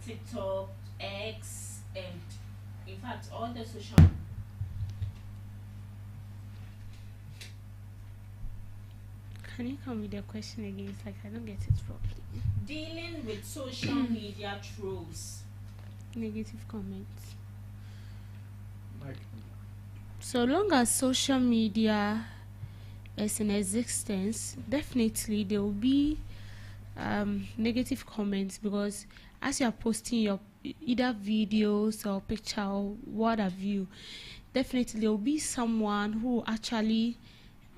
TikTok, X, and in fact all the social. Can you come with the question again? It's like I don't get it properly. Dealing with social media trolls. Negative comments. Like, So long as social media is in existence, definitely there will be negative comments, because as you are posting your either videos or picture or what have you, definitely there will be someone who actually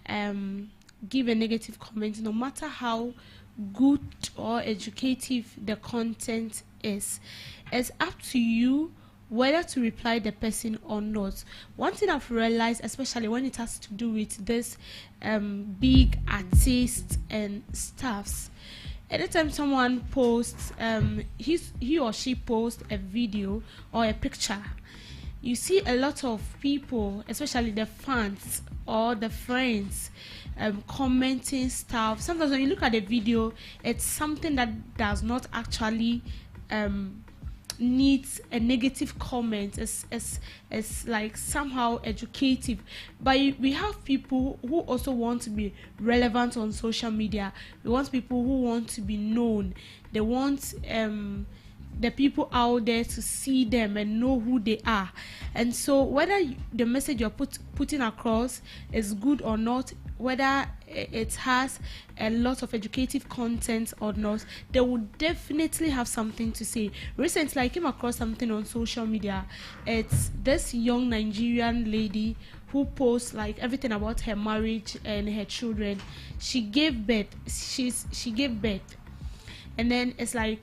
give a negative comment, no matter how good or educative the content is. It's up to you whether to reply the person or not. One thing I've realized, especially when it has to do with this big artists and stuffs, anytime someone posts he or she posts a video or a picture, you see a lot of people, especially the fans or the friends, commenting stuff. Sometimes when you look at the video, it's something that does not actually needs a negative comment. It's like somehow educative, but we have people who also want to be relevant on social media. We want people who want to be known. They want the people out there to see them and know who they are. And so whether the message you're putting across is good or not, whether it has a lot of educative content or not, they will definitely have something to say. Recently, I came across something on social media. It's this young Nigerian lady who posts like everything about her marriage and her children. She gave birth. She gave birth. And then it's like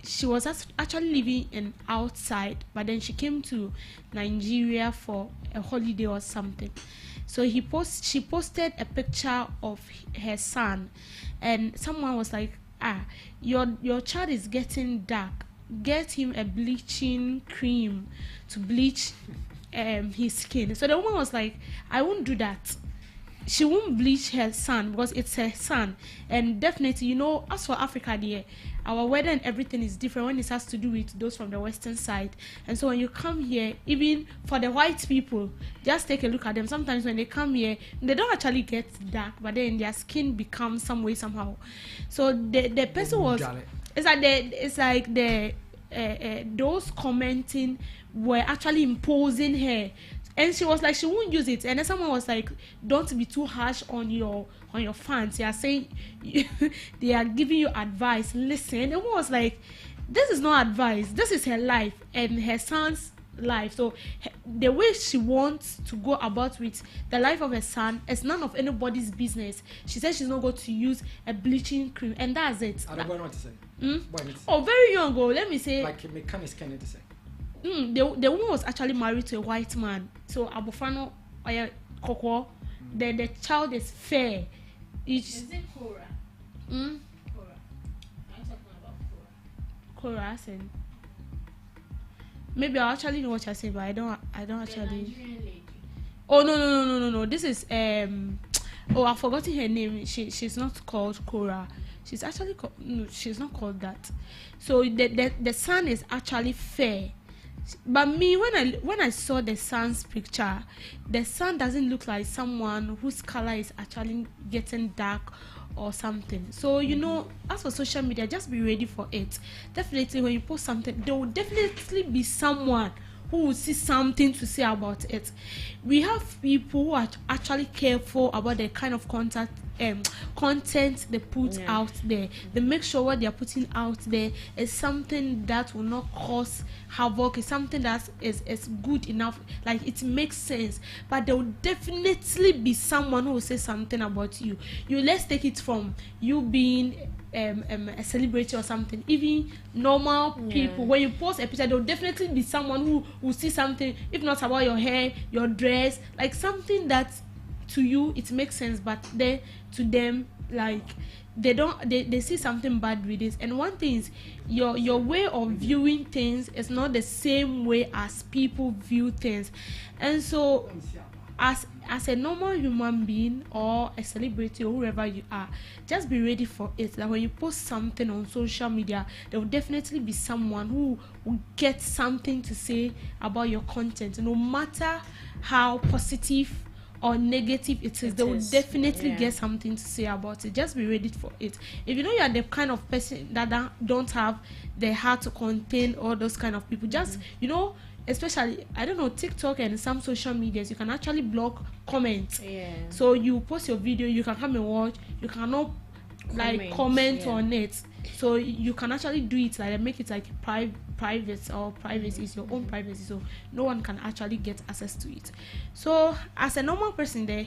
she was actually living in outside, but then she came to Nigeria for a holiday or something. So she posted a picture of her son, and someone was like, your child is getting dark. Get him a bleaching cream to bleach his skin. So the woman was like, I won't do that. She won't bleach her son because it's her son. And definitely, as for Africa, our weather and everything is different when it has to do with those from the western side. And so when you come here, even for the white people, just take a look at them. Sometimes when they come here, they don't actually get dark, but then their skin becomes some way somehow. So the person was, it's like those commenting were actually imposing her. And she was like, she won't use it. And then someone was like, don't be too harsh on your fans. They are saying, they are giving you advice. Listen. And one was like, this is not advice. This is her life and her son's life. So the way she wants to go about with the life of her son is none of anybody's business. She said she's not going to use a bleaching cream. And that's it. I don't know what to say. Oh, very young ago. Let me say. Like mechanics can to say. The woman was actually married to a white man. So Abofano or Koko, the child is fair. Is it Cora? Cora. I'm talking about Cora. Cora, and maybe I actually know what you're saying, but I don't The actually. Nigerian lady. Oh no. This is I've forgotten her name. She's not called Cora. She's actually she's not called that. So the son is actually fair. But me, when I saw the son's picture, the son doesn't look like someone whose color is actually getting dark or something. So as for social media, just be ready for it. Definitely when you post something, there will definitely be someone who will see something to say about it. We have people who are actually careful about the kind of content they put out there. They make sure what they are putting out there is something that will not cause havoc. It's something that is good enough, like it makes sense. But there will definitely be someone who will say something about you. Let's take it from you being a celebrity or something. Even normal people, when you post a picture, there will definitely be someone who will see something, if not about your hair, your dress, like something that to you it makes sense, but to them, like they see something bad with it. And one thing is, your way of viewing things is not the same way as people view things. And so as a normal human being or a celebrity or whoever you are, just be ready for it. That when you post something on social media, there will definitely be someone who will get something to say about your content, no matter how positive or negative it is. They will definitely get something to say about it. Just be ready for it. If you know you are the kind of person that don't have the heart to contain all those kind of people, just you know, especially I don't know, TikTok and some social medias, you can actually block comments. So you post your video, you can come and watch, you cannot like comment on it. So you can actually do it like make it like private or privacy is your own privacy, so no one can actually get access to it. So as a normal person there,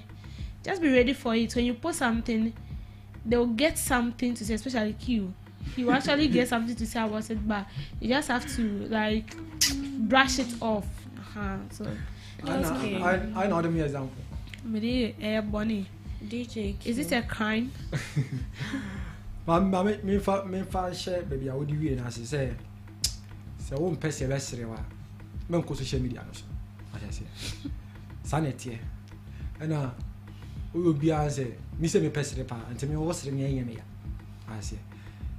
just be ready for it. When you post something, they'll get something to say, especially Q. You actually get something to say about it, but you just have to like brush it off. So I know the example. Bonnie. DJ Q. Is it a crime? Me share baby. I would do it as I say. So one person less rewa. Men ko social media no so. I say. Sanity. And we will be as a me say me person pa until me was ring me. I say.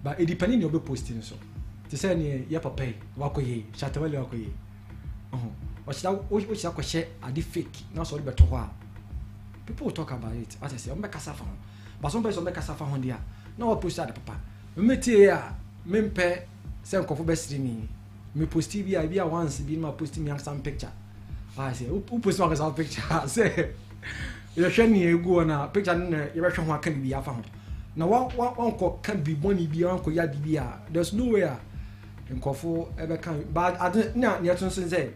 But it depending on your posting so. To say ni ya papa wako ye, Shatta Wale wako ye. Which that share are the fake. Now so better ho. People will talk about it. As I say, I'm be kasa fa ho. But some person be kasa fa ho dia. Now I post that papa. Me tie ya, me mpe say nkofo be siri ni. Me post bi a once bi ma post me some picture. I say, who post me some picture? Say, you share ni egu na picture na you be hwe ho aka bi afa ho. Na one ko can be money bi one ko ya bi a. There's nowhere nkofo ebe kan. But I don't na near to say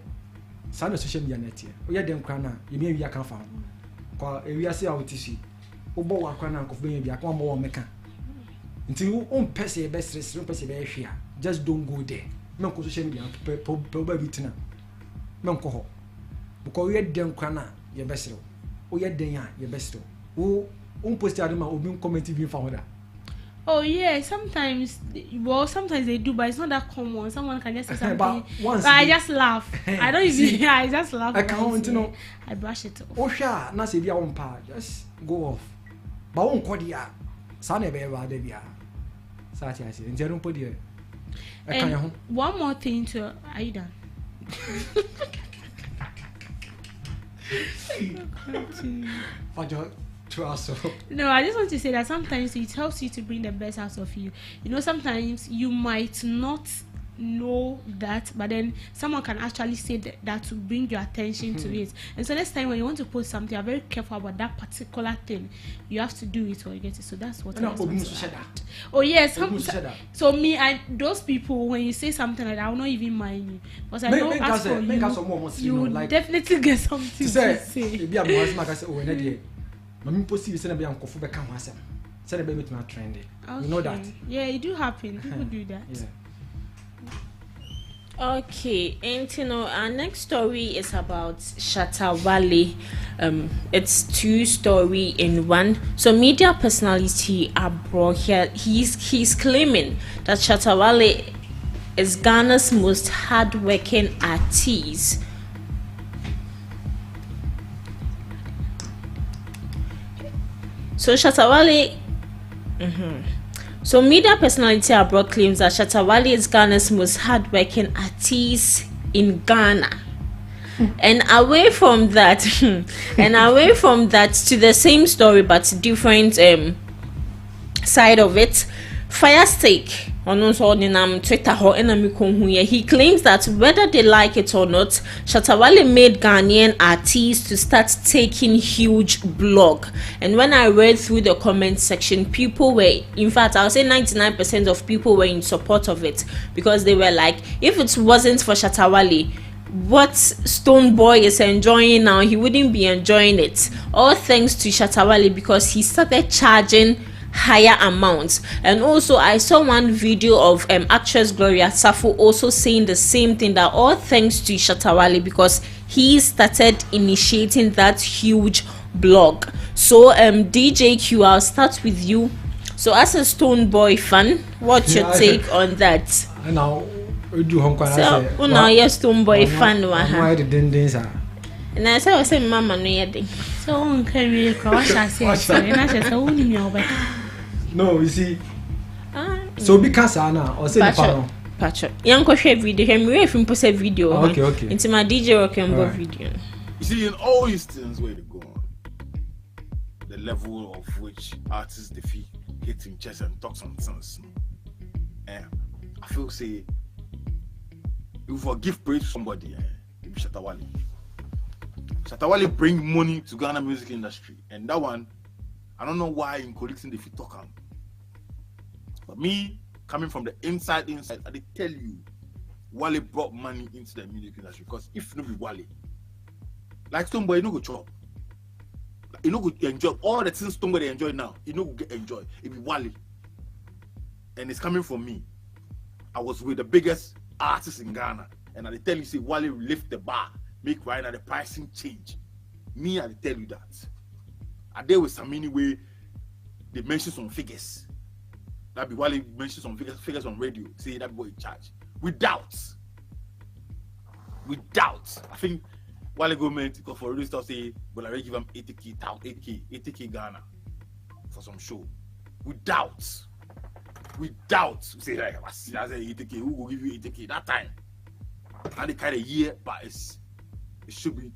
sana social media net here. O ya dem kra na ye me wi aka fa ho. Kwa ewi ase a wotisi. Obo wa kra na nkofo be bi aka mo meka. Until you own person be stress, person be hwe a. Just don't go there. Men ko social media pe ba bitina men ko ho because we den kwana ye besro o ye den ya ye besro o post adema obi comment bi fa hoda. Oh yeah, sometimes they do, but it's not that common. Someone can just say something, but I just laugh. I don't even I just laugh. I can't know. I brush it off. Oh sure, na say bia won pa, just go off. But won ko dia, sa na be ba de bia. Sa ti ase, nti ron po dia. And one more thing to are you done? No, I just want to say that sometimes it helps you to bring the best out of you. You know, sometimes you might not know that, but then someone can actually say that to bring your attention to it. And so next time when you want to post something, you're very careful about that particular thing. You have to do it or you get it. So that's what I want to add. Oh yes, so me and those people, when you say something like that, I will not even mind you, because I know as for you will like, definitely get something to say. If you have oh Mami post say na be ankofo be ka ho asem. Say na be meet trend. You know that? Yeah, it do happen. People do that. Yeah. Okay, and you know, our next story is about Shatta Wale. It's two story in one. So media personality Abro here, he's claiming that Shatta Wale is Ghana's most hardworking artiste. So Shatta Wale So media personality Abro claims that Shatta Wale is Ghana's most hardworking artiste in Ghana. And away from that, to the same story but different side of it, Firestick on Twitter he claims that whether they like it or not, Shatta Wale made Ghanaian artists to start taking huge blog. And when I read through the comment section, people were, in fact I'll say 99% of people were in support of it, because they were like, if it wasn't for Shatta Wale, what Stone Boy is enjoying now, he wouldn't be enjoying it. All thanks to Shatta Wale, because he started charging higher amounts. And also I saw one video of actress Gloria Safo also saying the same thing, that all thanks to Shatta Wale, because he started initiating that huge blog. So DJ Q, I'll start with you. So as a Stone Boy fan, what's your take on that? Now we do home so now yes, Stone Boy fan why the dendens are And I say mama no yet. So on can we cross us and I just only me over. No, you see. So because Anna or say Patcho. Young share video, him away from post a video. Okay. Into my DJ working video. You see, in all these things where they go on, the level of which artists defeat hitting chest and talk some sense. I feel say you forgive praise to somebody, it be Shatta Wale. Shatta Wale bring money to Ghana music industry, and that one, I don't know why in collecting the fit talk on. But me coming from the inside, I did tell you, Wale brought money into the music industry because if no be Wale, like Stonebwoy, you no go chop, you no go enjoy all the things Stonebwoy they enjoy now. You no go get enjoy. It be Wale, and it's coming from me. I was with the biggest artists in Ghana, and I tell you, say Wale lift the bar, make right now the pricing change. Me, I tell you that. I deal with some anyway. They mention some figures. That be Wale mention some figures on radio. Say that boy in charge. Without, I think Wale government for radio stuff say, well, I give them 80k Ghana for some show. Without, say like I say 80k. Who will give you 80k that time? And the kind of year, but it should be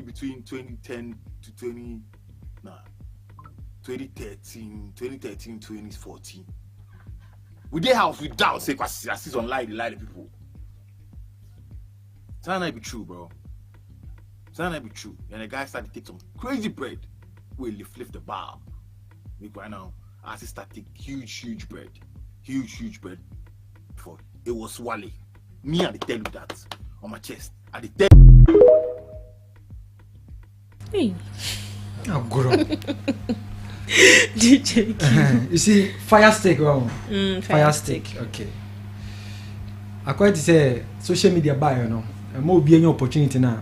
between 2010 to 2013, 2014. We did house without say because I see on lie the people. It's not be true, bro. It's not be true. And the guy started to take some crazy bread. We lift the bar. Make right now, artists start take huge bread. Huge bread. For it was Wale. Me, I tell you that on my chest. I tell Hey. Oh, grow. DJ. You see, Firestick, Firestick. Okay. I quite say social media buy, you know. More be any opportunity now.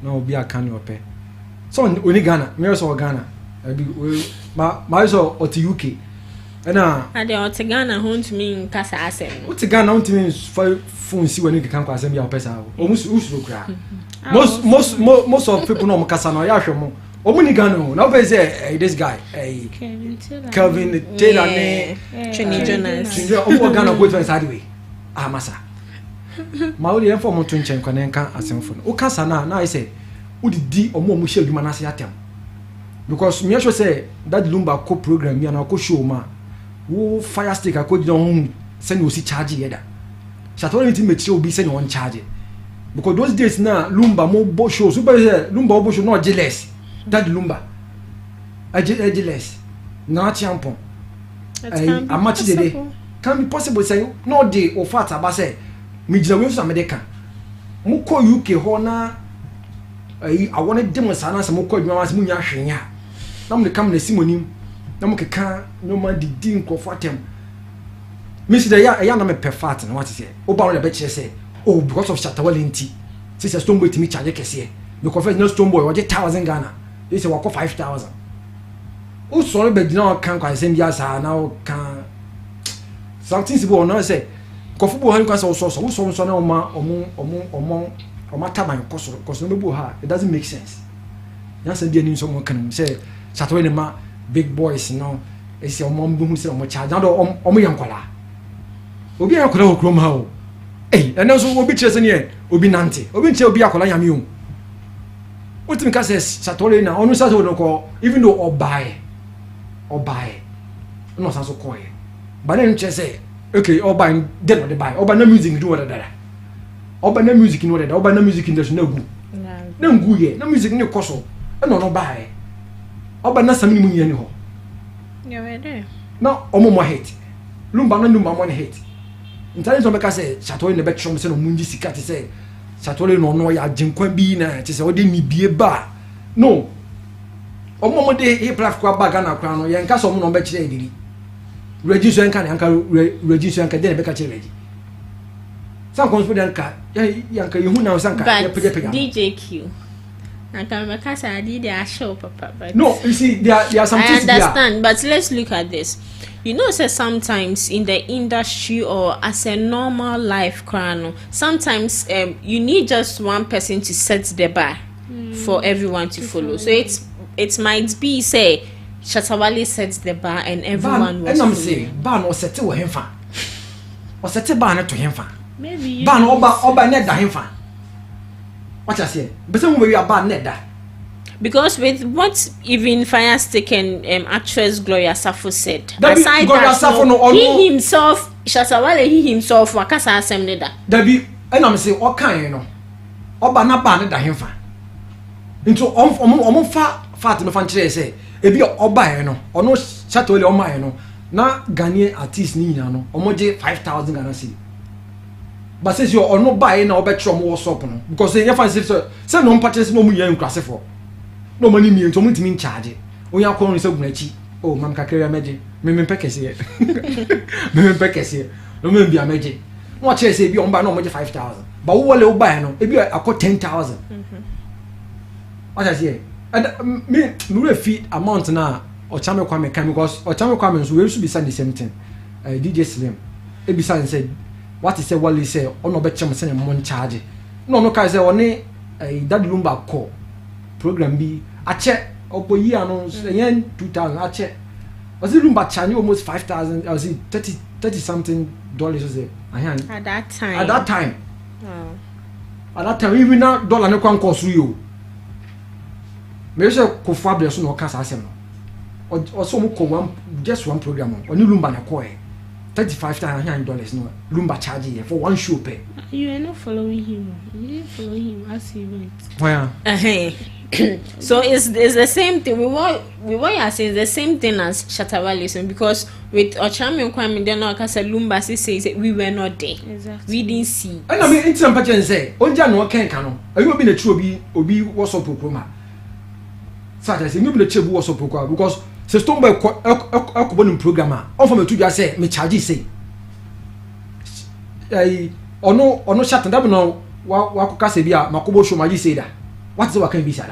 No be a can you pay. So only Ghana, me also Ghana. My so or to UK. And they are to Ghana home to me in Casa Asem. What to Ghana home to me is phone see when you can pass me your pesa. Almost most of people know Casa no yashomo. Omuni Ghana now be say this guy Kelvin Taylor Trini Jonas. Omo Ghana go to inside way. Ah masa. Ma o dey inform to nchen kwanen kan asemfo no. O kasa na I say o di omo mu share duma na se atem. Because me sure say that Lumba co program me na co show ma wo Firestick akodi don say no si charge yeda. Shatta Wale team mechi obi say no on charge. Because those days na Lumba mo bo show super say Lumba bo show no jealous. That Lumba jealous. Na champion. A match the day. Can be possible say no day or fat aba say me jina we so America. Mo ko UK ho na I wanted them sana say mo ko adwuma say mo nya hwenya. Na mo kam na simonim. Na mo keka no man di nkofatem. Me see that ya na me perfect na what say. Oba no be kire say oh because of Shatta Wale nti. Say Stonebwoy timi charge kese. Because first no Stonebwoy we get 1000 Ghana. They say we go 5000. O so be dina kan kwa say bia sa na o kan something sibo no say kofubo han kwa so na omo taban koso no be ha it doesn't make sense. Ya say dia ni so mo kan say Shatta Wale ma big boys no e say omo mbu say omo charge na do omo yankwala obi yankwala o krom ha o and also obi chese ne obi nante obi nche obi akwala yame o what me ka say Shatta Wale na onu sa so no ko even though obae no sa so ko e but then chese okay obae den no dey buy obae na music do what that obae na music no that obae na music industry na gu na ngu ye na music ne koso e no buy obae na samini mu ye ni ho Yeah, we there. na omo mo hate Lumba mo hate ntare so meka say Shatta Wale ne be trom say no munji sika te say Shatta Wale no ya jinkwan bi na te say odi ni bie ba no omo mo de hip life kwa baga na kwa no ye nka so mo no be kire ediri register nka na nka register nka de ne be ka kire ediri san confident nka ya nka yehu na san nka ye pege DJ Q I can make us a did a show, Papa. But no, you see, there are some things. I understand, but let's look at this. You know, say sometimes in the industry or as a normal life, sometimes you need just one person to set the bar. for everyone to follow. So it might be say Shatta Wale sets the bar and everyone was. And I'm saying bar no set to him fan. Or set a bar to him fan. Maybe Ban oba net da him fan. What I say? But some way you are ban net da. Because with what even Firestick and actress Gloria Safo said, That aside Gloria that, Safo no, he himself, Shatta Wale, he himself, wakasa assembly da. That be, and I'm saying, what kind, you know? Oba na ban net da him fan. Into fat me fan chile say, ebi oba you know, or no Shatta Wale oma you know, na Ghanaian artiste ni no, omoje 5,000 Ghana cedi. But since you are no buy na obetro mo WhatsApp no, because say you fancy say no purchase no mu yan krase for. No money me nto mutimi in charge. Onya akon se gunachi. Oh, mam kakere meje. Me pekese. Me pekese. No me bia meje. No chere say bi on buy no moje 5,000. But wo wale wo buy no, e bi akọ 10,000. What I say? And me no feed amount na o chame kwa me kan because o chame kwa me so we should be saying the same thing. DJ Slim. E bi say say what is say Wale say on obetchem say mo charge. No kai say oni that lumba call. Program B, I check opo year no 2,000 I check. Was it rumba charge almost 5,000? I was it 30 something dollars was it? At that time. At that time. Oh. At that time even now dollar no kwan cost you. Me say ko fabia so no kasa asem no. Or so mo ko one just one program on ni rumba na ko $35,000 no lumba charge here for one show pay. You are not following him. You didn't follow him as he went. Why? So it's the same thing. We want you saying the same thing as Shatta Wale saying, because with Ochami Kwame then no kasa lumba says we were not there. Exactly. We didn't see. And I mean in some patch say onja no ken kano. Ayo be na true obi WhatsApp program. So I say you be na true WhatsApp program because se stone boy akobon in program on for me to just say me charge say ono Shatta that no wa kasa bia makobo show maji say that. What is what can be said?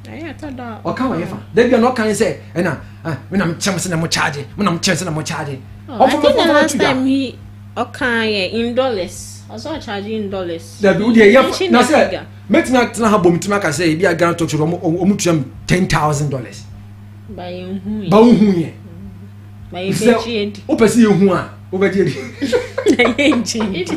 I thought that. Or can we? They be not can say, and when I'm chancing them charge, when I'm chancing them charge. I think the last time he in dollars. I saw charging in dollars. There be now say, make not have bomb to make say be a gun to $10,000. By who? By who? Over there. If it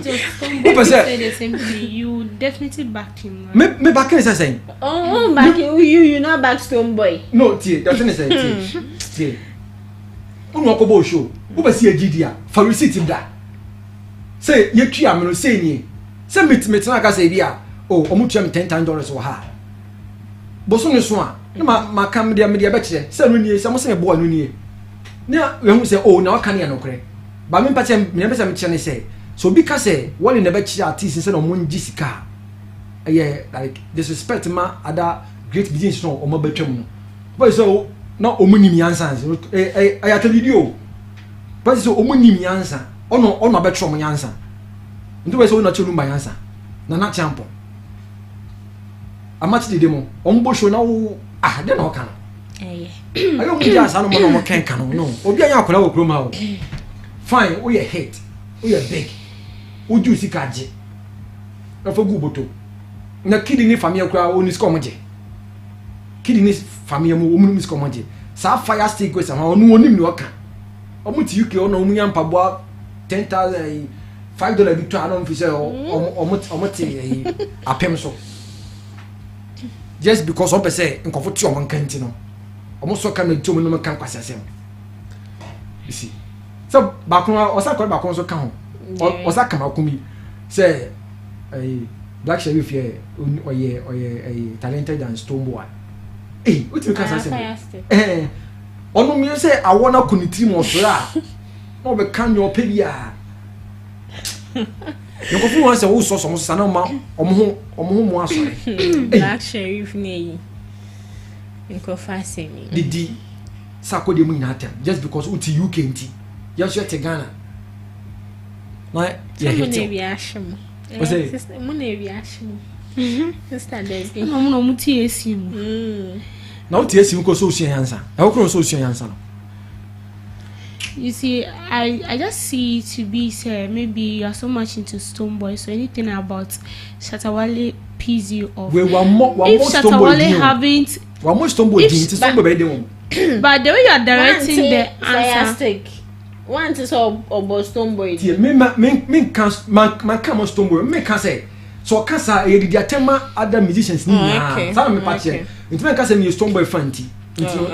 was somebody say the same thing, you definitely back him. Right? Me back is saying. Oh, back you not back Stone Boy. No, that's what I say. Tie. Uno show. Over see a GDA for receipt in that. Say ye twa me no say ni. Say me na ka say bia. Oh, omu twa me $10,000 wo ha. Boso no so a. Na ma kam dia me dia be kire. Say no ni, say mo say boy no ni. Na we hu say oh, na waka ne anokre. But me pese me pese me chane say so because say one never chi artist say no monji sika like disrespect ma other great business no o ma betwam no but so na o munim yansa I tell video but so o munim yansa ono betwam yansa nti we so na chelu mba yansa na champo amati de mo o mbo show na wo de na o kan ayo mu ja sa no mo ken kan no obi anya akola wo kroma wo fine, we are hate, we are big. We do see kaji. Na for good boto. Na kidi ni family kwa oni skomaje. Kidi ni family mu omu ni skomaje. Sa Firestick we sama onu onim ni oka. Omu ti UK ono omu yampa boa $10,000 $5 bi to anon fi say omu ti apem so. Just because one person nkofo ti omo nkanti no. Omu so ka na ti omu no kan kwasasem. You see. So bakon osa ko bakon so kan ho osa kama kumi say black sheriff here oye talented and stone boy what you can say onu mi say I wanna kuniti mo so a no be kan your pedia you go fu say wo so so na ma omo mo aso black sheriff ne nkofa semi didi sakode mu nyina tem just because uti UK nti yes you te Ghana na ya hit bi ashim sister mu na bi ashim sister Debbie no mu ti esi mu na uti esi ko so osuan yansa e wo kro so osuan yansa no You see, I just see it to be say maybe you are so much into Stonebwoy, so anything about Shatta Wale pees you off. If Shatta Wale haven't, but the way you are directing the answer. Firestick. One is about Stonebwoy. Man come on Stonebwoy. Me can say. So can say you did attempt other musicians. Some me patch. It's me can say me Stonebwoy fan.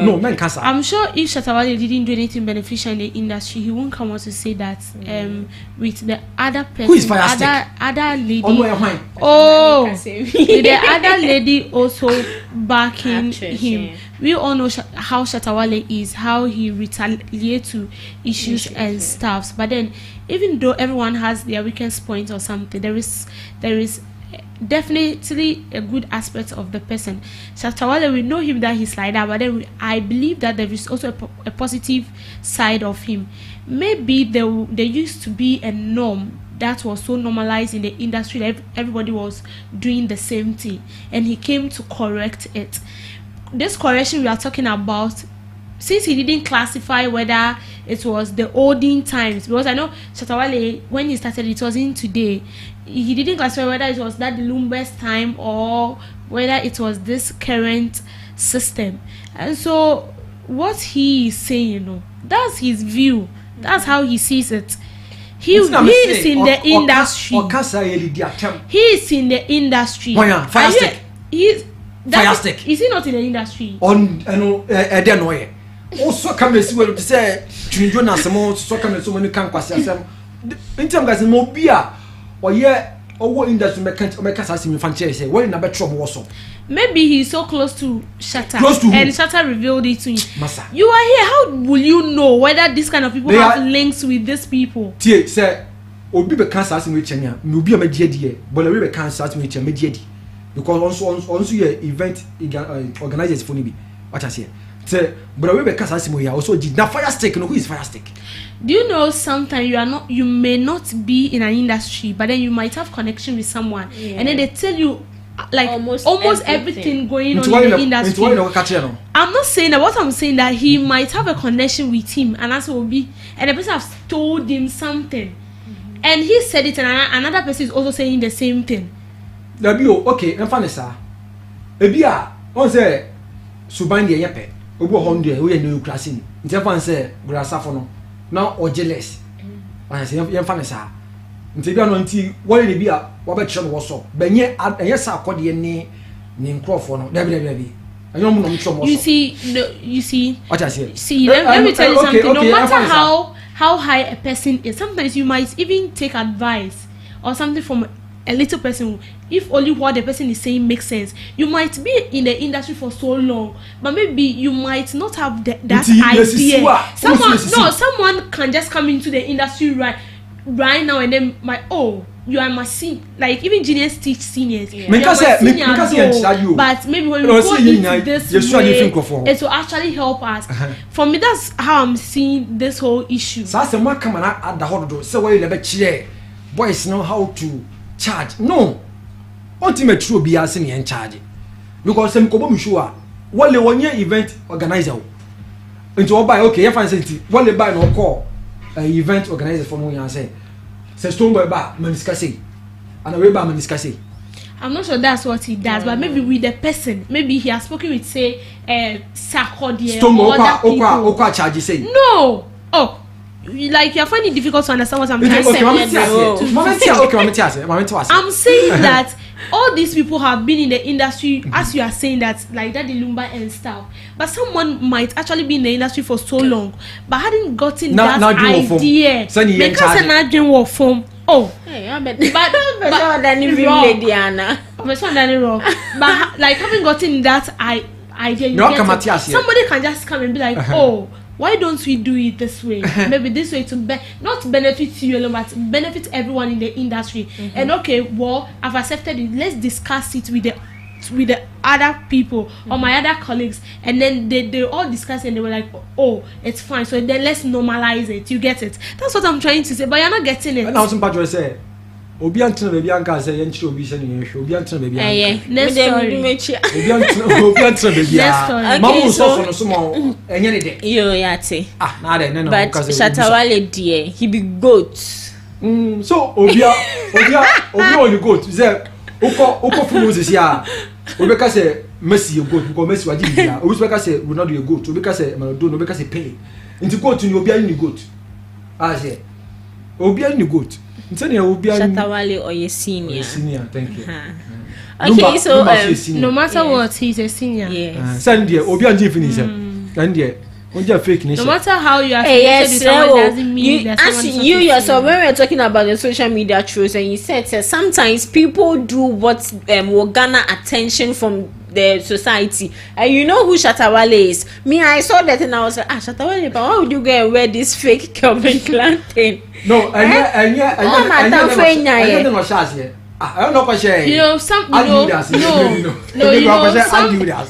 No, man can say. I'm sure if Shatta Wale didn't do anything beneficial in the industry, he won't come out to say that. With the other person, who is Firestick? Other lady. Oh, with the other lady also backing him. We all know how Shatta Wale is, how he retaliates to issues and stuffs. But then, even though everyone has their weakest point or something, there is definitely a good aspect of the person. Shatta Wale, we know him that he's like that, but then I believe that there is also a positive side of him. Maybe there used to be a norm that was so normalized in the industry that everybody was doing the same thing, and he came to correct it. This correction we are talking about, since he didn't classify whether it was the olden times, because I know Shatta Wale, when he started, it wasn't today. He didn't classify whether it was that Lumber's time or whether it was this current system. And so what he is saying, that's his view. That's how he sees it. He is in the industry. He is in the industry. Firestick. Firestick. Is he not in the industry? Also come and see what to say. Children some so come so many can pass them. In terms of mobia or or industry make us in franchise say what in a better trouble also. Maybe he's so close to Shatta. And Shatta revealed it to him. Massa. You are here. How will you know whether this kind of people have links with these people? Tie say obi be can assassin with Kenya. Me obi am die but we be can assassin with Kenya die. Because also your event organizers for me. What I say. Say but we be can assassin here also did na Firestick. No, who is Firestick? Do you know sometimes you may not be in an industry, but then you might have connection with someone, and then they tell you like almost everything going on in the industry. I'm not saying that. What I'm saying that he might have a connection with him, and that's will be, and the person has told him something, and he said it, and another person is also saying the same thing. Okay, I'm funny sir. Ebia, on say subandi yepe. Obo honde we new class in. Interfan say grasafo no. Now or jealous. I say you fan sir. Nti bia no nti wole ne bia wo be kire no so. Benye yes akode ne nkrofo no. Dabi. Anyom no mcho mo so. You see. What I say? See, let me tell you something. No matter how high a person is, sometimes you might even take advice or something from a little person. If only what the person is saying makes sense, you might be in the industry for so long, but maybe you might not have that idea. Someone can just come into the industry right now and then you are my like even juniors teach seniors. But maybe when we go into this way, it will actually help us. For me, that's how I'm seeing this whole issue. So someone come and add the whole do. So why you chair? Boys know how to charge. No. Ultimate true be as in charge. Because some kobo sure what the 1 year event organizer. Into all buy okay, if I say what they buy no call event organizer for no say. Say Stonebwoy bar maniskase. And a bar maniskase. I'm not sure that's what he does, but maybe with the person, maybe he has spoken with say Sarkodie or other people. Okwa charge say. No. Oh. Like you're finding it difficult to understand what I'm trying to say. I'm saying that all these people have been in the industry, as you are saying that, like that the Lumba and stuff. But someone might actually be in the industry for so long, but hadn't gotten that idea. Because an adrenaline war form. Oh, but like having gotten that idea, somebody can just come and be like, oh. Why don't we do it this way? Maybe this way to not benefit you alone, but benefit everyone in the industry. And okay, well, I've accepted it. Let's discuss it with the other people or my other colleagues, and then they all discuss and they were like, oh, it's fine. So then let's normalize it. You get it? That's what I'm trying to say, but you're not getting it. And now some say, obi antena baby anka say yenchire obi se ne yehwe obi antena baby anka next story obi antena baby mamu so so mo enye ne de yo yate na de no but Shatta Wale dear he be goat so obi on goat say oko fu Moses ya obi ka say Messi a goat because Messi waji bia obi ka say Ronaldo a goat obi ka say Maradona obi ka say Pele nti goat ni obi ani goat say obi ani goat nti na obi ani Shatta Wale or your senior thank you okay so no matter what he's a senior send there obi ani finish and there fake no matter how you are doesn't mean that you yourself when we are talking about the social media trolls and you said sometimes people do what will garner attention from the society and you know who Shatta Wale is. Me, I saw that and I was like, Shatta Wale, but why would you go and wear this fake Calvin Klein thing? No, I don't know what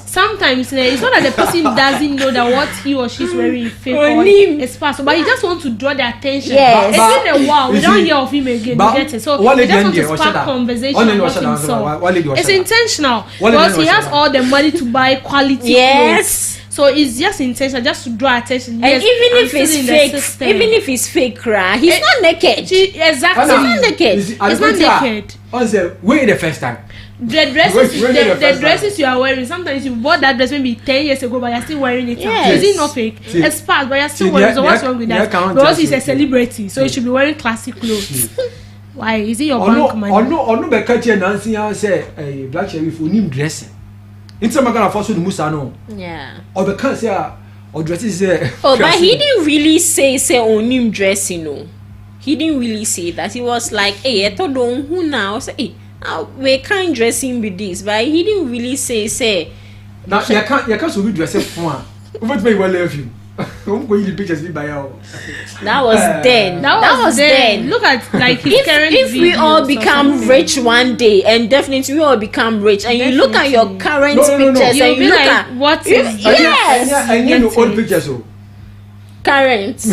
sometimes it's not that the person doesn't know that what he or she's wearing is fake or it's possible, but he just wants to draw the attention. Yes. It's been a while, we don't hear of him again, you get it? So he just wants to spark conversation about himself. It's intentional because he has all the money to buy quality clothes. So it's just intentional, just to draw attention. Yes, and even if it's fake, right? He's not naked. Exactly. He's not naked. He's not naked. Wait the first time. The dresses you are wearing, sometimes you bought that dress maybe 10 years ago, but you're still wearing it. Yes. Is it not fake? It's fast, but you're still wearing. So what's wrong with that? Because he's a celebrity, so you should be wearing classic clothes. Why? Is it your bank money? No, be catch Nancy and say, Black Sheriff, we need dressing. It's a magana for the Musano. Yeah. Or the can't say, or dresses. Oh, but he didn't really say on him dressing, no. He didn't really say that. He was like, hey, I told him who now say, hey, we can't dress him with this, but he didn't really say. Now you can't so dress it for one. What may well love you. I'm going to pictures by you. That was then. That was then. Look at like his current if we all become rich one day, and definitely we all become rich, and you look at your current pictures, and you look like, at what is yes, and you know old pictures. Current.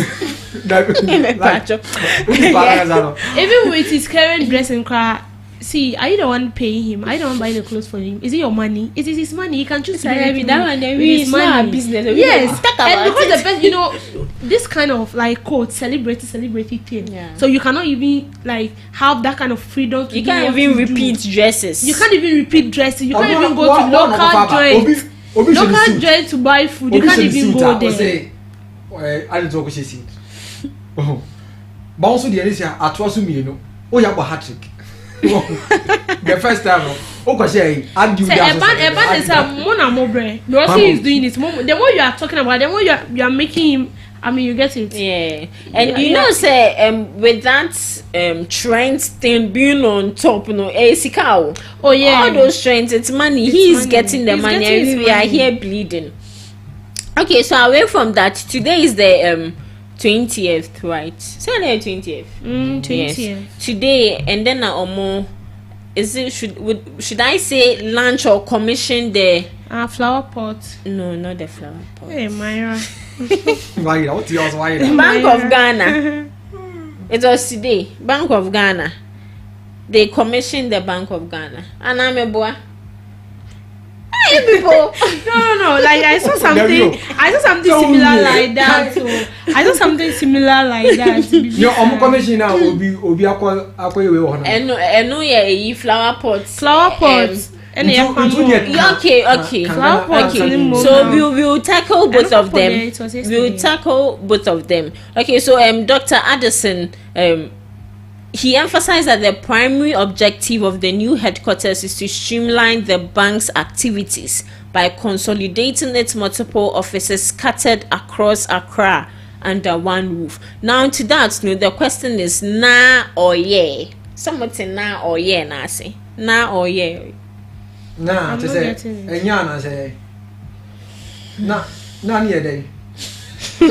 Even with his current dressing car. See, are you the one paying him? Are you the one buying the clothes for him? Is it your money? It is his money. He can choose to do it with that one. It's not business. Yes, and because the best, you know, this kind of like quote celebrity thing. Yeah. So you cannot even like have that kind of freedom. You can't even repeat dresses. You can't even repeat dresses. You can't even go to local joint. Local joint to buy food. You can't even go there. I don't talk about it. But also the other thing, I trust me, you know. Oh, you have a hat trick. The first time, say Eban is a mona mobre. Rossi is doing it. The more you are talking about, the more you are making him. I mean, you get it. Yeah, and you know, say with that trend thing being on top, you know, Sikao. Oh yeah, all those trends, it's money. He's getting the money, and we are here bleeding. Okay, so away from that, today is the 20th, right? Sunday 20th. 20th. Yes. Today, and then is it should I say launch or commission the flower pot? No, not the flower pot. Hey, Myra. Why? What's yours? Why? Bank of Ghana. It was today. Bank of Ghana. They commissioned the Bank of Ghana, and I'm a boy. People. No. Like I saw something similar like that. So I saw something similar like that. Your commission now will be akwa and no yeah, flower pots. Flower pots. Okay. Flower pots. So we'll tackle both of them. We'll tackle both of them. Okay, so Dr. Addison he emphasized that the primary objective of the new headquarters is to streamline the bank's activities by consolidating its multiple offices scattered across Accra under one roof. Now, to that, the question is na or yeah. Someone say na or yeah, na say na or yeah. Na, to say, na say na near day. Okay,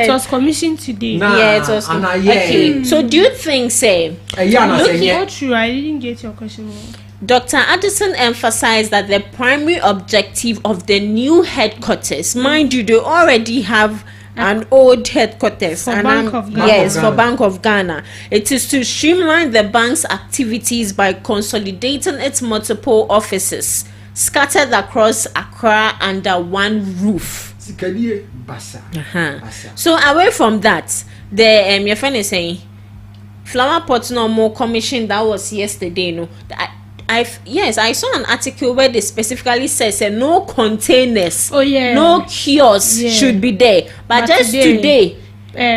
it was commissioned today. Yeah, it was. Okay, so do you think, say, not true? I didn't get your question. Dr. Addison emphasized that the primary objective of the new headquarters, mind you, they already have an old headquarters for Bank of Ghana. Yes, for Bank of Ghana. It is to streamline the bank's activities by consolidating its multiple offices scattered across Accra under one roof. So away from that, the your friend is saying flower pot no more commission that was yesterday. No, I saw an article where they specifically says no containers, no kiosks should be there, but just today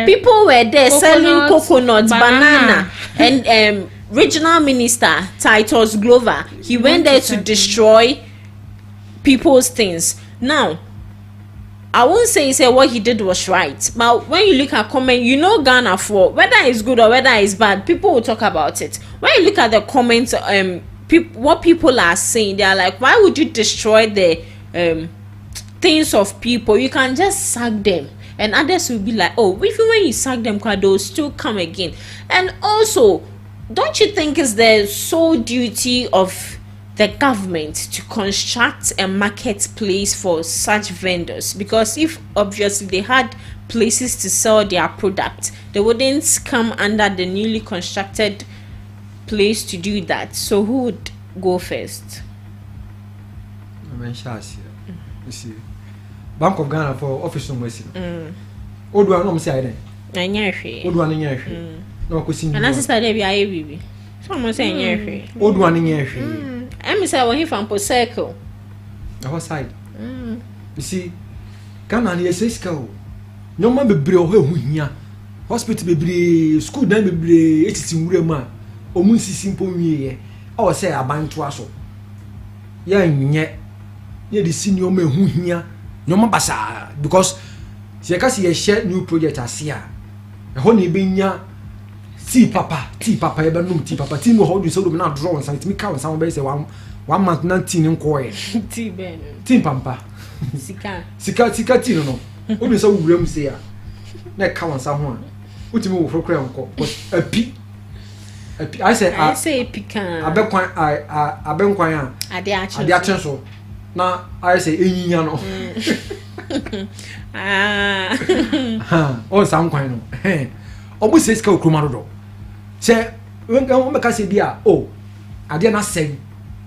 people were there selling coconuts, banana, and regional minister Titus Glover, he went there to destroy people's things. Now I won't say what he did was right, but when you look at comment, Ghana, for whether it's good or whether it's bad, people will talk about it. When you look at the comments, what people are saying, they are like, why would you destroy the things of people? You can just sack them, and others will be like, oh, even when you sack them, they'll still come again. And also, don't you think it's the sole duty of the government to construct a marketplace for such vendors? Because if obviously they had places to sell their product, they wouldn't come under the newly constructed place to do that. So who would go first? You see, Bank of Ghana for office no mercy. Old one no say I then. Old one in your no question. And as I be I baby. Someone saying your old one in your I'm say when he from po circle. The whole side. You see, Ghana ni eseska. No man bebre o hu hia. Hospital bebre, school dan bebre, etiti nwure ma. Omun sisi mpo nwie. O say abanto aso. Ya nye. Ye di senior me hu hia. No man basa because se ka se ye share new project asia. E ho na be nya tea papa e be num tea papa tea no how do so do na draw on something me count some be say one month 19 nko e tea ben tea pampa sika tea no o do so wuram say a na count some ho a utimi wo frokra nko api I say pikan abenkwan a ade achen so na I say enyinya no on sam kwan no obu say sika okroma do say when make say bia oh ade na say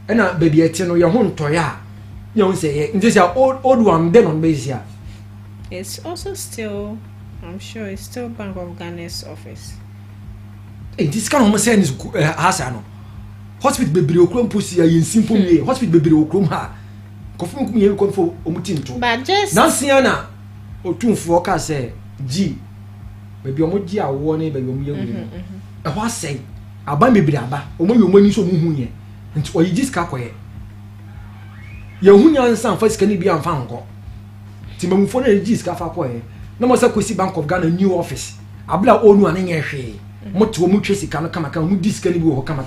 na baby eti no ye ho ntoya ye ho say nti say old one then on base here. It's also still, I'm sure it's still Bank of Ghana's office. This kind of say is hasa no hospital bebre okrom posi ya yin simple me hospital bebre okrom ha kofum me kon fo omuti nto but just nansia na otumfo ka say g baby omoji awo ne baby omo yewu e ho asai aban bebre aba omo yomani so mu hunye nti oyi jiska koye ye hunya nsan fa sika ni bia mfa nko timamufo na jiska fa koye na mo sa kosi Bank of Ghana new office abla onu ane nye hwe moto mu twesi kan kama mu diska ni bi ho kama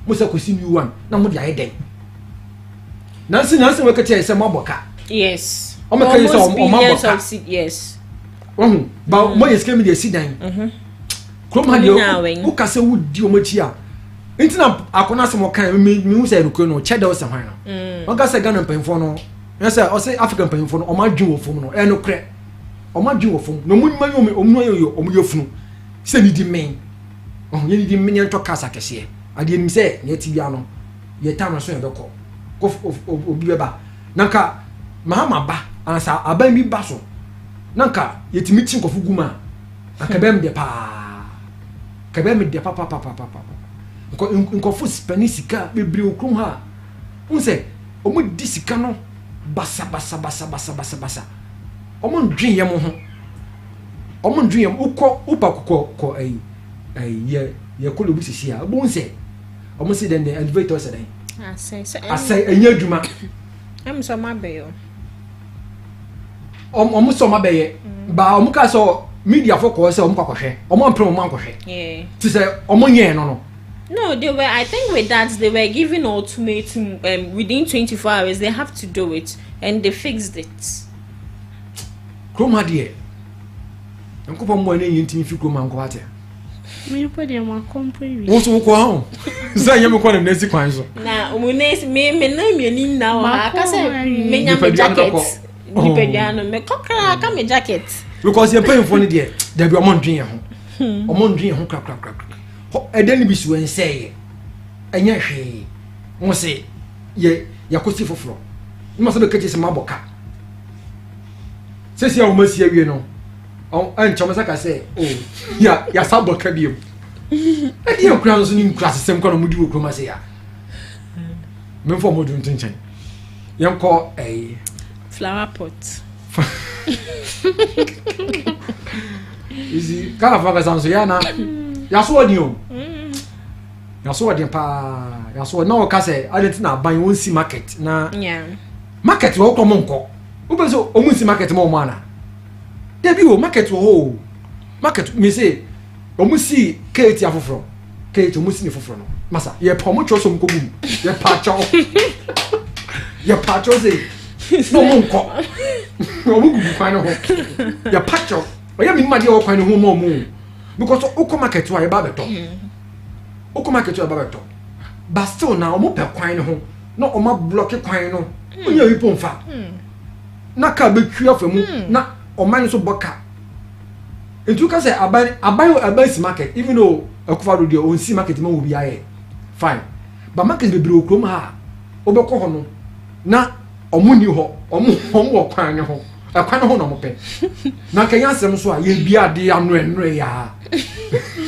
mo sa kosi new one na mo dia eden nansi we kete say mo boka yes o me kai say o mo boka yes ba mo yeske mi de sidan krom ha de o ka se wudi o machi a intina akona se mo kan mi hu say ruko no cheda o se hwan no o ka se Ghana penfo no ya say o say African penfo no o ma dwu wo fom no e no kre o ma dwu wo fom no mu ma yo o mu yefunu se ni di men ye ni di men en to kasa kese ade ni se ne ti bia no ye ta no so ye beko obi beba nanka mahama ba ansa aban bi ba so nanka yetimi tin kofu guma akabem de pa kabem de pa nkofu spanisika bebre okrum ha unse omo di sika no basa omo ndwen ye mo ho omo ndwen ye ukọ upa ko ye ko lobi sisi a bo unse omo si den the elevator se den asai enya adwuma am so mabeyo omo so mabeyo ba omo ka so media for ko se omo kwakohwe omo ampre omo ankohwe ti se omo nye no they were, I think with that they were given ultimatum within 24 hours they have to do it and they fixed it. Kroma de nkopo mo na yintimi fi kroma nko ate me pode ma compre wo so ko ha za yem ko na nesi kwan so na omunesi me na mieni na wa aka say me nya me jacket ni pediano me kokra aka me jacket because you're paying for it there be among dream crack and then be so and say and yeah she won't say ya kosi foforo you must be catching some maboka says you almost here you know and Chomasaka say oh ya saboka biom and you crowns in class same kind of mudu kroma say ya men for modern tinchen yam call a flower pot easy kind of focus so ya na ya so odium ya so odium pa ya so na o ka say I didn't na ban won see market na market wo ko monko wo be so o mun see market mo mana there be o market wo market me say o mun see kate afoforo kate o mun see ni foforo no masa ye pa mo cho so mko bum ye pa cho ye pa cho say no monko o mu gugu kwan no ho ye pa cho o ye mi ma de o kwan no ho mo because o ko market wa ye ba beto o ko market wa ba beto but still now o mo pe kwan no ho no o ma block kwan no o ye wi pomfa na ka be twia fa mu na o man so boka entu ka say aban si market even though akufa do de on si market ma wo bi aye fine but market be bro krom ha o be ko ho no na o mu ni ho o mu kwan ne ho akwan ho no mo pe na ka yansem so a ye bi ade anure ya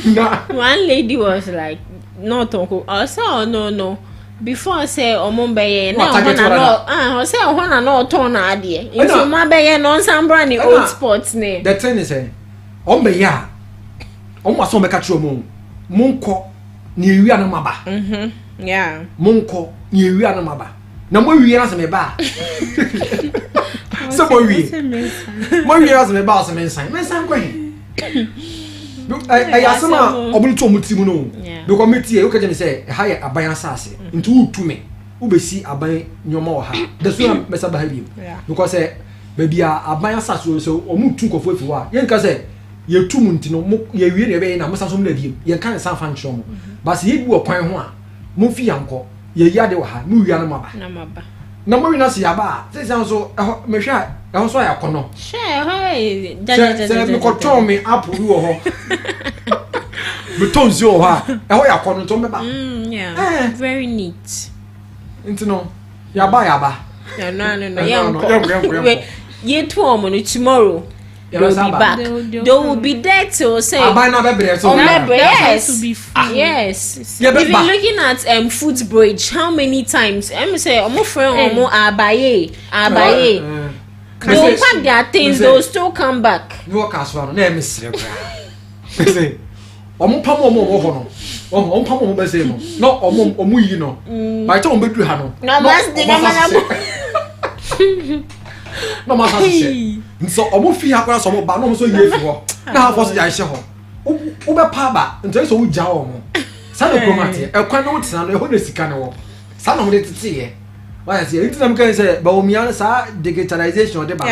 na one lady was like not uncle also no before say omombeye na o say ohona na oton na ade nso ma beye no nsambra ni old sports ne the thing is ombe ya omo aso be ka tro mo monko ni ewia na maba yeah monko ni ewia na maba na mo ewia na se me ba so mo ewia na se me ba so me san ko hin I asama obulu to mutimu no because metie you can say ha ya aban asase nti utumi ubesi aban nyoma wo ha the so mesa ba ha bi because baby aban asase so omu tu kofo efi wa yen ka say ye tumu nti no ye wie ne be na mesa so mla bi yen kan san fan chro mo but ye bi wo kwan ho a mo fi yanko ye yade wo ha mu wia na maba na mo wi na se ya ba se san so me hwa ho so ya kono hey se me ko tron me apu wo ho beton zio ha ho ya kono to me ba yeah very neat nti no ya ba no ye to omo no tomorrow they will be back. They will be there to say. Yes. Even looking at footbridge, how many times? I'm say, I'm friend, abaye. They will pack their things. They will still come back. No castle. No, I'm say. Omo pamo omo ho no. Omo pamo omo be say no. No omo yi no. By time omo bedu ha no. No mas de no matter say so omo fi akwa so omo ba no so ye fi ho na ha force ya hye ho wo be pa ba nto so wo ja omo sa no promate e kwa no wotina no e ho na sika no wo sa no mo de tete ye wa say it na mkan say ba omi an sa digitalization de ba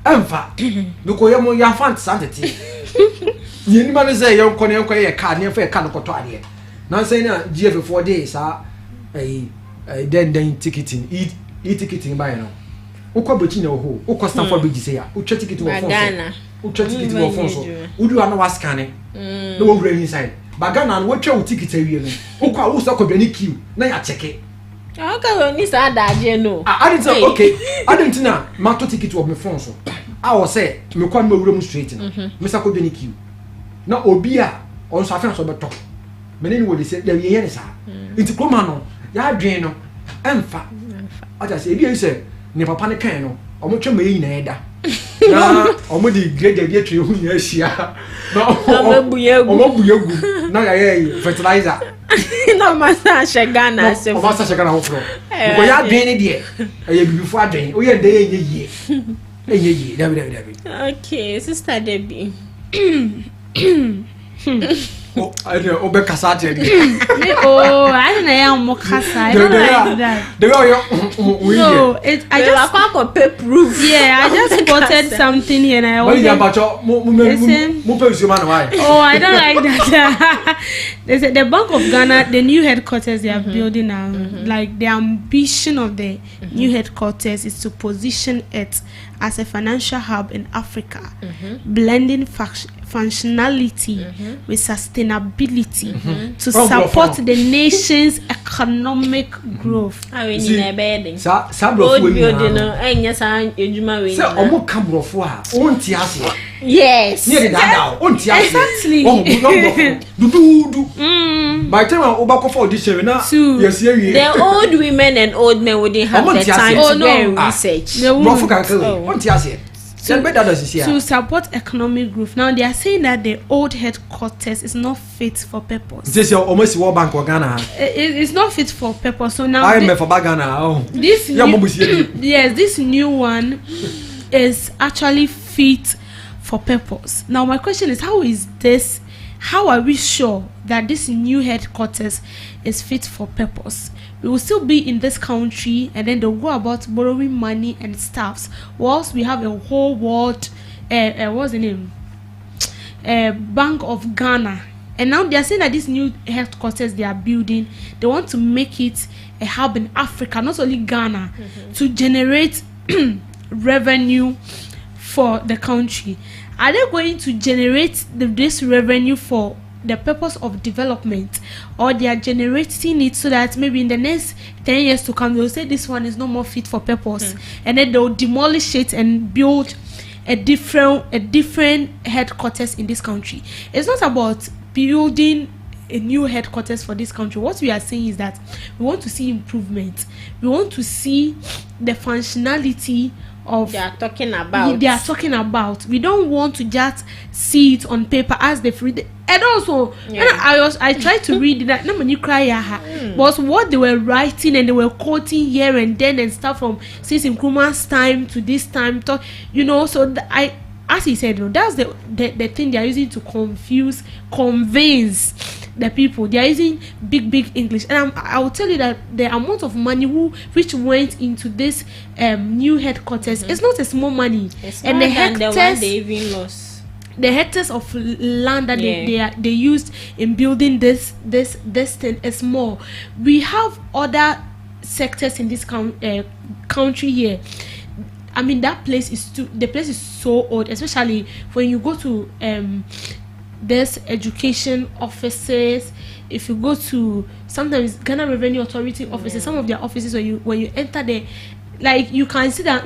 emfa because ye mo ya fan sa tete ye ni ma no say ye ko ne ko ye ka ne fa ye ka no koto ade na say na GF4 days sa then ticketing ticketing ba no ukwa bochi na ho ukwa Stanford Bridge say ya utwa ticket wo phone utwa ticket wo phone so udu ana wa scan no wo wura inside bagana no wotwa wo ticket awie no ukwa wo so kwabani queue na ya check okay we ni sa daje no I didn't say okay I didn't na ma to ticket wo me phone so I was say me kwa ma wura mu straight no me sa kwabani queue na obi a on so afan so beto me ni wo de say da ye ne sa nti koma no ya adwen no emfa aja say ebi say ni papa ne kan no omo twa me yin na eda na omo di grade dey twa hu ya hia na omo buyagu na ya fertilizer na masa shagana se omo masa shagana ho fro ko ya adwen ne de e ya bibifu adwen o ye dey ye David okay sister Debbie oh I know obe kasate I don't know mo kasa I don't like that the way no it I just got proof yeah I just spotted something here and I was oh I don't like that they said the Bank of Ghana the new headquarters they are building now like the ambition of the new headquarters is to position it as a financial hub in Africa, blending functionality with sustainability to support the nation's economic growth. Road building. Yes. Exactly. By the time the old women and old men wouldn't have the time to go and research. To support economic growth. Now they are saying that the old headquarters is not fit for purpose. This is almost World Bank or Ghana. It's not fit for purpose. So now I'm for Ghana. This this new one is actually fit for purpose. Now my question is, how are we sure that this new headquarters is fit for purpose? We will still be in this country, and then they'll go about borrowing money and stuffs, whilst we have a whole world what's the name, Bank of Ghana. And now they are saying that this new headquarters they are building, they want to make it a hub in Africa, not only Ghana, to generate revenue for the country. Are they going to generate this revenue for the purpose of development, or they are generating it so that maybe in the next 10 years to come they'll say this one is no more fit for purpose, and then they'll demolish it and build a different headquarters in this country? It's not about building a new headquarters for this country. What we are saying is that we want to see improvement. We want to see the functionality of they are talking about. We don't want to just see it on paper as they free. And also, I tried to read that. No, you cry, but what they were writing and they were quoting here and then and stuff from since Nkrumah's time to this time, so as he said, that's the thing they are using to convince the people. They are using big English, and I will tell you that the amount of money which went into this new headquarters is not a small money, and the hectares they even lost. The hectares of land that they used in building this thing is more. We have other sectors in this country here. I mean, the place is so old, especially when you go to there's education offices. If you go to sometimes Ghana Revenue Authority offices, some of their offices when you enter there, like you can see that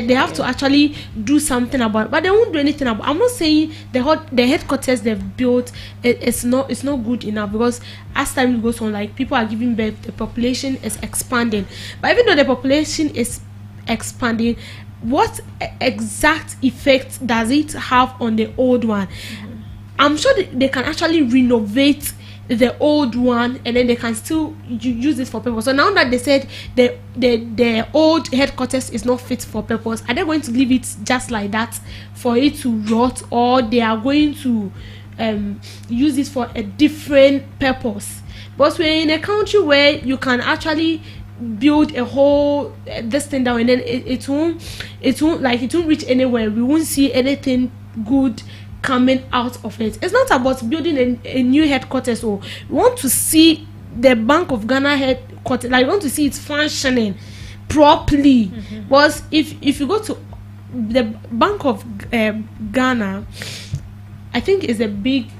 they have to actually do something about it, but they won't do anything about it. I'm not saying the headquarters they've built it's not good enough, because as time goes on, like people are giving birth, the population is expanding. But even though the population is expanding, what exact effect does it have on the old one? I'm sure they can actually renovate the old one, and then they can still use it for purpose. So now that they said the old headquarters is not fit for purpose, are they going to leave it just like that for it to rot, or they are going to use it for a different purpose? But we're in a country where you can actually build a whole this thing down, and then it won't reach anywhere. We won't see anything good coming out of it. It's not about building a new headquarters. So we want to see the Bank of Ghana headquarters, like we want to see it functioning properly. Because if you go to the Bank of Ghana, I think it's a big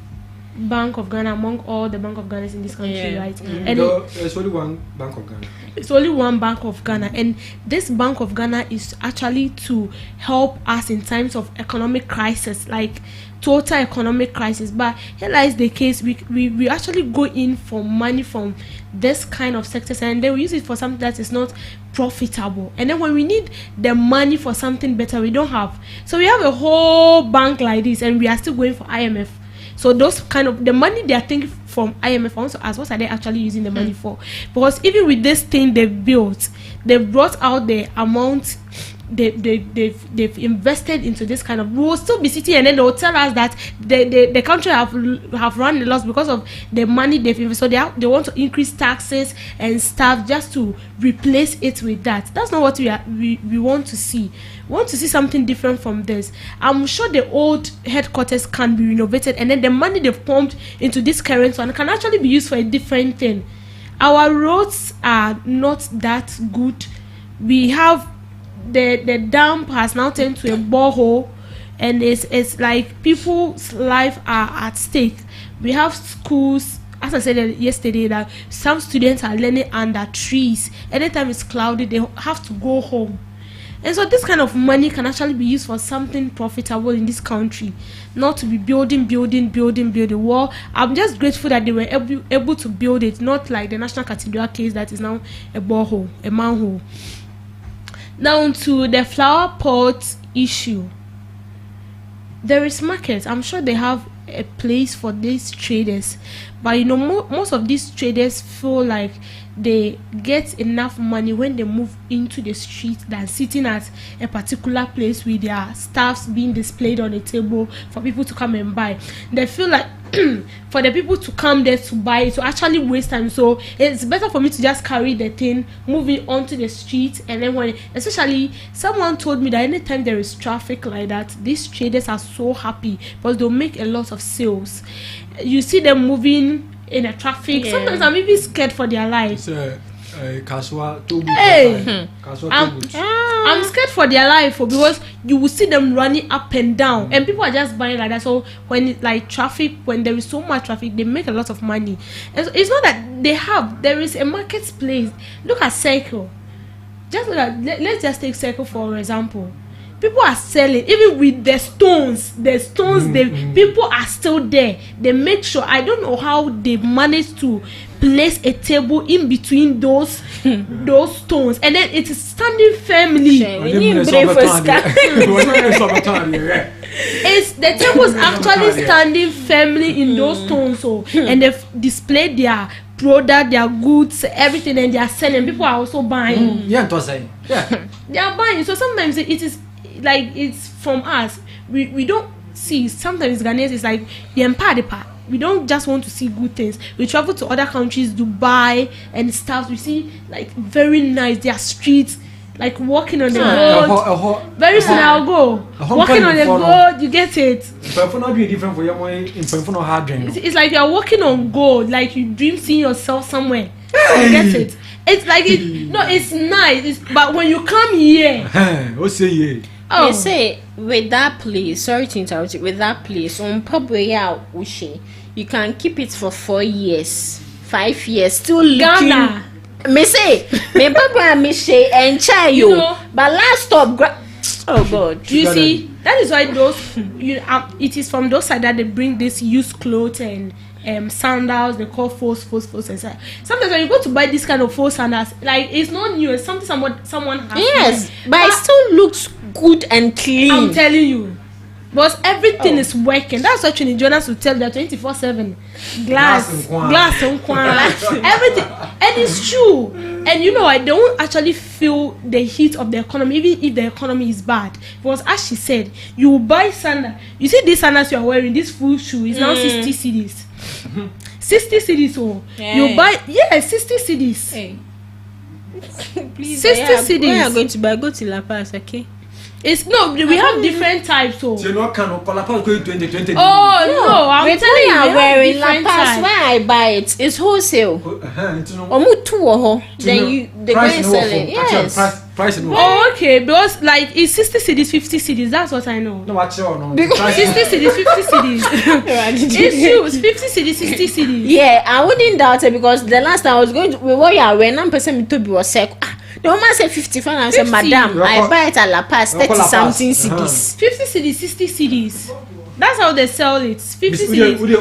Bank of Ghana among all the Bank of Ghana in this country, right? And there's only one Bank of Ghana. It's only one Bank of Ghana, and this Bank of Ghana is actually to help us in times of economic crisis, like total economic crisis. But here lies the case: we actually go in for money from this kind of sectors, and then we use it for something that is not profitable. And then when we need the money for something better, we don't have. So we have a whole bank like this, and we are still going for IMF. So those kind of the money they are taking from IMF, also as what are they actually using the money for? Because even with this thing they've built, they've brought out the amount they've invested into this kind of. We will still be sitting, and then they will tell us that the country have run a loss because of the money they've invested. So they want to increase taxes and stuff just to replace it with that. That's not what we want to see. We want to see something different from this. I'm sure the old headquarters can be renovated, and then the money they've pumped into this current one can actually be used for a different thing. Our roads are not that good. We have the dump has now turned to a borehole, and it's like people's life are at stake. We have schools, as I said yesterday, that some students are learning under trees. Anytime it's cloudy, they have to go home. And so this kind of money can actually be used for something profitable in this country, not to be building. Well, I'm just grateful that they were able to build it, not like the National Cathedral case that is now a borehole, a manhole. Down to the flower pot issue. There is market. I'm sure they have a place for these traders, but you know, most of these traders feel like they get enough money when they move into the street than sitting at a particular place with their stuffs being displayed on a table for people to come and buy. They feel like for the people to come there to buy it, to actually waste time. So it's better for me to just carry the thing, move it onto the street, and then when, especially someone told me that anytime there is traffic like that, these traders are so happy because they'll make a lot of sales. You see them moving in a traffic. Sometimes I'm even scared for their life. I'm scared for their life because you will see them running up and down, and people are just buying like that. So when it's like traffic, when there is so much traffic, they make a lot of money. And so it's not that there is a marketplace. Look at Circle. Just look at, let's just take Circle for example. People are selling even with the stones. People are still there. They make sure. I don't know how they manage to place a table in between those stones, and then it is standing firmly. It's the table is actually standing firmly in those stones. So and they've displayed their product, their goods, everything, and they are selling. People are also buying. They are buying. So sometimes it is like it's from us. We don't see. Sometimes Ghanaians is like the empire part. We don't just want to see good things. We travel to other countries, Dubai and stuff. We see like very nice their streets, like walking on the road. Very soon I'll go walking on the road. You get it? It's like you're walking on gold. Like you dream seeing yourself somewhere. You get it? It's like it's nice. But when you come here, they say with that place, sorry to interrupt you, with that place on Pabwaya Ushe, you can keep it for 4 years, 5 years, still looking. Ghana. Me say, me Pabwaya me say and chayo, but last stop. Oh God, you see, that is why those it is from those side that they bring this used clothes and sandals. They call false. Sometimes when you go to buy this kind of false sandals, like it's not new. It's something someone has. Yes, but it still looks good and clean. I'm telling you, but everything is working. That's why Trini Jonas will tell that 24/7 glass and everything, and it's true. And you know, I don't actually feel the heat of the economy, even if the economy is bad. Because as she said, you will buy sandals. You see these sandals you are wearing, this full shoe is now 60 cedis. 60 cedis. Oh, you buy 60 cedis. Hey. Please, 60 cedis. Where are you going to buy? Go to La Paz, okay? It's no, we have different types. So. Oh no, I'm telling you, wearing La Paz. Where I buy it, it's wholesale. Then they go and sell it. Yes. Price oh, okay, because like it's 60 cedis, 50 cedis. That's what I know. No, actually, no. Because 60 cedis, 50 cedis. It's used 50 cedis, 60 cedis. Yeah, I wouldn't doubt it because the last time I was going to when 9% me to be was sick. The woman said 55 and I said, Madam, I buy it at La Paz, 30 something cedis. 50 cedis, 60 cedis. That's how they sell it. 50 cedis. 50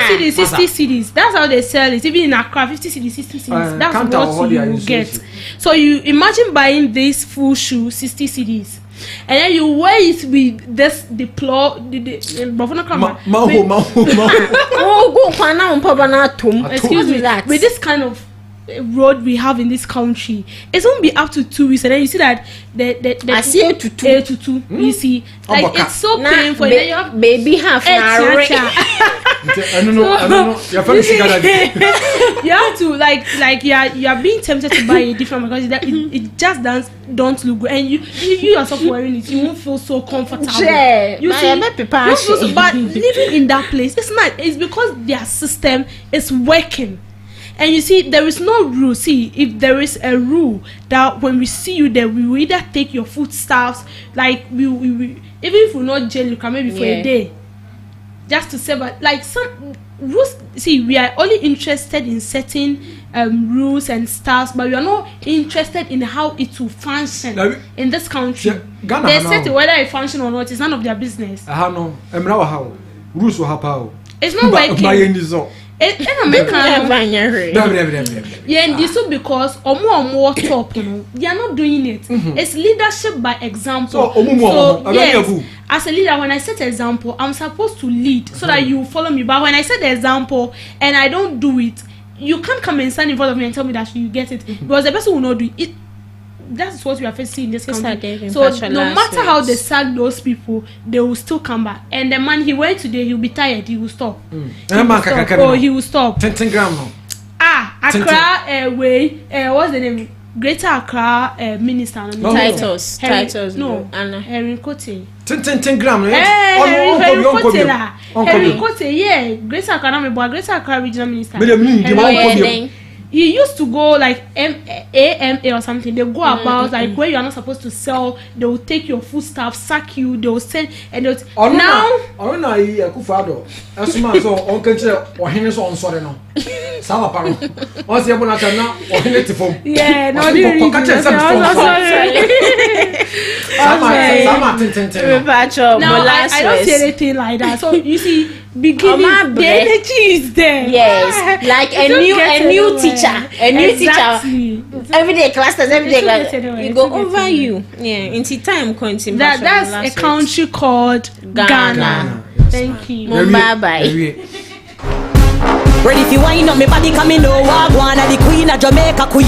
cedis, 60 cedis. That's how they sell it. Even in Accra, 50 cedis, 60 cedis. That's what you get. So you imagine buying this full shoe, 60 cedis. And then you wear it with this excuse me, that with this kind of road we have in this country, it's gonna be up to 2 weeks, and then you see that I see A to 2. You see, like it's so painful. Then you have baby half I don't know. You have to like you are being tempted to buy a different because it just don't look good, and you yourself wearing it, you won't feel so comfortable. You see, but living in that place, it's not. It's because their system is working. And you see, there is no rule. See, if there is a rule that when we see you there, we will either take your foodstuffs, like we even if we not jail you, can maybe for a day, just to say, but like some rules. See, we are only interested in certain rules and stuff, but we are not interested in how it will function in this country. Ghana, they say whether it function or not, it's none of their business. No, how rules will happen. It's not working. In America, yeah, and this is because more top, you know, they are not doing it. It's leadership by example. So yes, as a leader, when I set an example, I'm supposed to lead so that you follow me. But when I set the example and I don't do it, you can't come and stand in front of me and tell me that you get it, because the person will not do it. That's what we are facing in this country. So no matter how they sack those people, they will still come back. And the man, he went today, he'll be tired, he will stop. He will stop. 10 grams. Accra what's the name? Greater Accra Minister. Titles. No, Henry Kote. 10 grams. Henry Kote, yeah. Greater Accra Regional Minister. He used to go like AMA or something. They go about like where you are not supposed to sell. They will take your food stuff, sack you. They will send and they'll now. Kufado. As man so on consider or Henry on sorry no. Sala paro. What's the abona na or Henry to form? Yeah, no. I don't see anything like that. So you see, beginning the energy is there. Yes, like a new teacher. Everyday classes, you go over you. Yeah, into time counting. That's a country called Ghana. Thank you. Bye bye. Ready if you wind up me body coming no walk one of the queen of Jamaica queen.